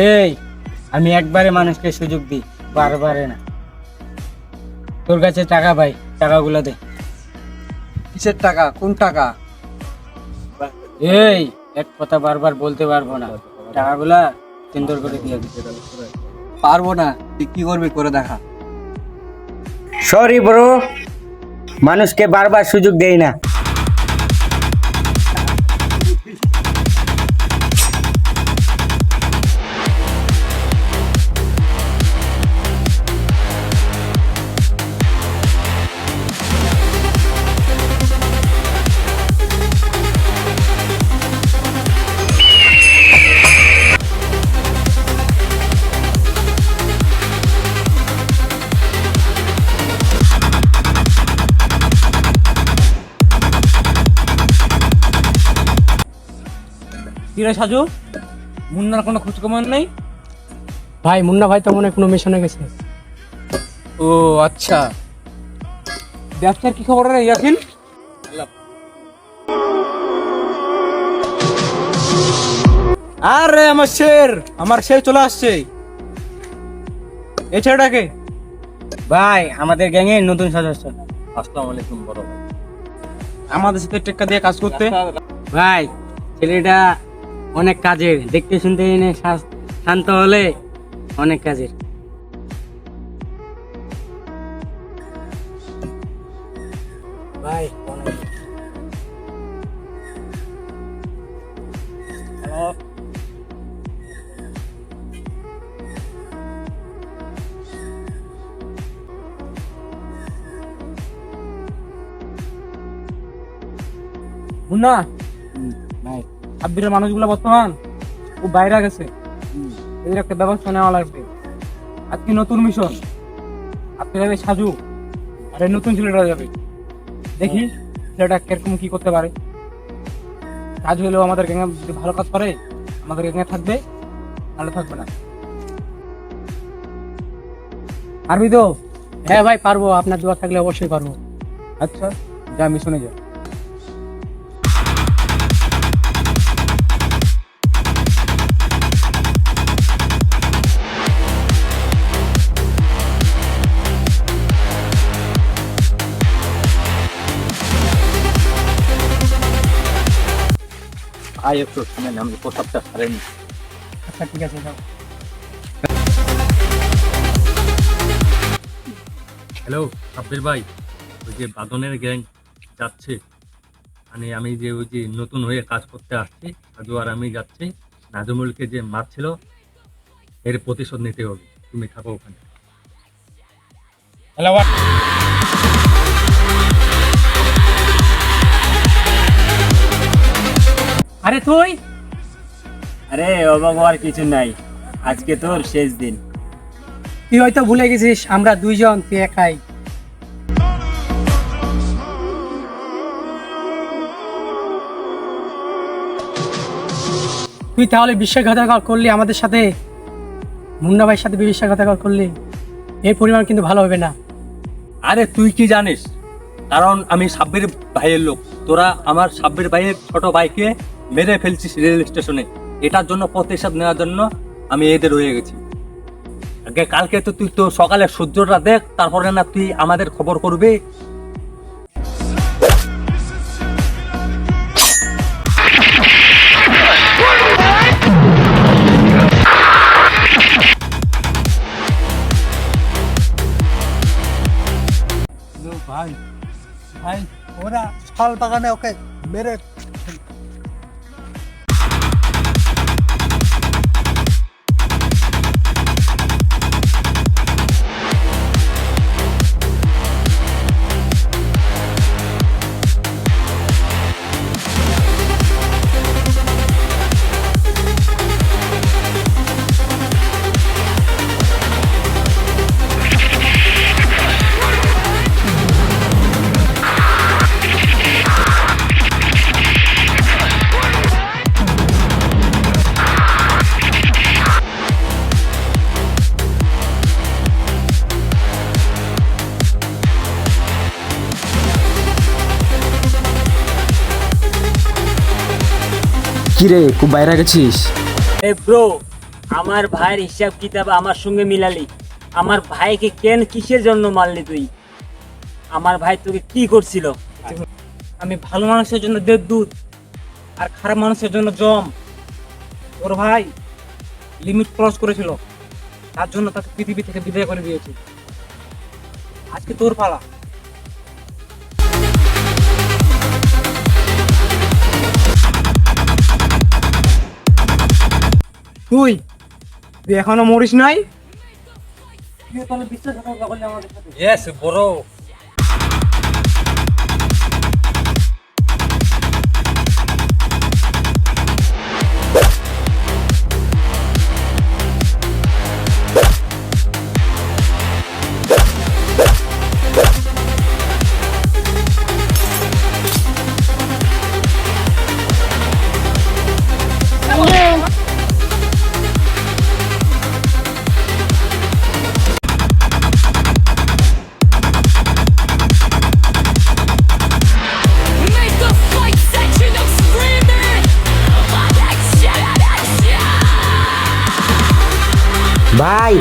এই আমি একবারে মানুষকে সুযোগ দিই, বারবারে না। তোর কাছে টাকা পাই, টাকাগুলো দে। কিসের টাকা? কোন টাকা? এই এক কথা বারবার বলতে পারবো না, টাকাগুলা সুন্দর করে দিয়ে দিতে। পারবো না। তুই কি করবি করে দেখা। সরি ব্রো, মানুষকে বারবার সুযোগ দেই না। কিরে সাজু, মুন্নার কোনো খোঁজ খবর নেই? ভাই মুন্না ভাই তো মনে হয় কোনো মিশনে গেছে। ও আচ্ছা, ব্যবসার কি খবর রে ইয়াসিন? আরে আমার শের চলে আসছে। এই ছেলেটাকে ভাই আমাদের গ্যাংয়ে নতুন সদস্য। আসসালামু আলাইকুম বড় ভাই, আমাদের সাথে টেক্কা দিয়ে কাজ করতে। ভাই ছেলেটা অনেক কাজের, দেখতে শুনতে এনে শান্ত হলে অনেক কাজের। ভাই মুন্না, ভাই আব্বিরের মানুষগুলো বর্তমান ও বাইরে গেছে, এদের একটা ব্যবস্থা নেওয়া লাগবে। আজকে নতুন মিশন, আপনি যাবে সাজু আর এই নতুন ছেলেটা যাবে। দেখি ছেলেটা কিরকম কি করতে পারে। কাজ হলেও আমাদের গ্যাংয়ে যদি ভালো কাজ করে আমাদের গ্যাংয়ে থাকবে, ভালো থাকবে না। পারবি তো? হ্যাঁ ভাই পারবো, আপনার দোয়া থাকলে অবশ্যই পারবো। আচ্ছা যা, মিশনে যা। আয় একটু শুনেন, আমি প্রস্তাবটা ছাড়েনি। আচ্ছা ঠিক আছে যাও। হ্যালো আব্বির ভাই, ওই যে বাদনের গ্যাং যাচ্ছে, মানে আমি যে ওই যে নতুন হয়ে কাজ করতে আসছি, আজও আর আমি যাচ্ছি। নাজমুলকে যে মারছিল এর প্রতিশোধ নিতে হবে, তুমি থাকো ওখানে। আরে তুই আরে অবাক হওয়ার কিছু নাই, আজকে তোর শেষ দিন। তুই হয়তো ভুলে গেছিস আমরা দুইজন, তুই একাই। তুই তাহলে বিশ্বাসঘাতকতা করলি আমাদের সাথে, মুন্না ভাইয়ের সাথে বিশ্বাসঘাতকতা করলি। এই পরিমাণ কিন্তু ভালো হবে না। আরে তুই কি জানিস, কারণ আমি সাব্বির ভাইয়ের লোক, তোরা আমার সাব্বির ভাইয়ের ছোট ভাইকে মেরে ফেলছিস রেল স্টেশনে। এটার জন্য প্রতিশোধ নেওয়ার জন্য আমি এদের হয়ে গেছি। আগে কালকে তো তুই তো সকালে সূর্যটা দেখ, তারপরে না তুই আমাদের খবর করবি। ভাই ভাই ওরা শাল বাগানে ওকে মেরে কিরে খুব বাইরে গেছিস? এই ব্রো, আমার ভাইয়ের হিসাব কিতাব আমার সঙ্গে মিলালি। আমার ভাইকে কেন কিসের জন্য মারলি তুই? আমার ভাই তোকে কি করছিল? আমি ভালো মানুষের জন্য দেবদূত আর খারাপ মানুষের জন্য জম। ওর ভাই লিমিট ক্রস করেছিল, তার জন্য তাকে পৃথিবী থেকে বিদায় করে দিয়েছে। আজকে তোর পালা। তুই তুই এখনো মরিস নাই? ইয়েস বড়। Make the fight section of screaming. ভাই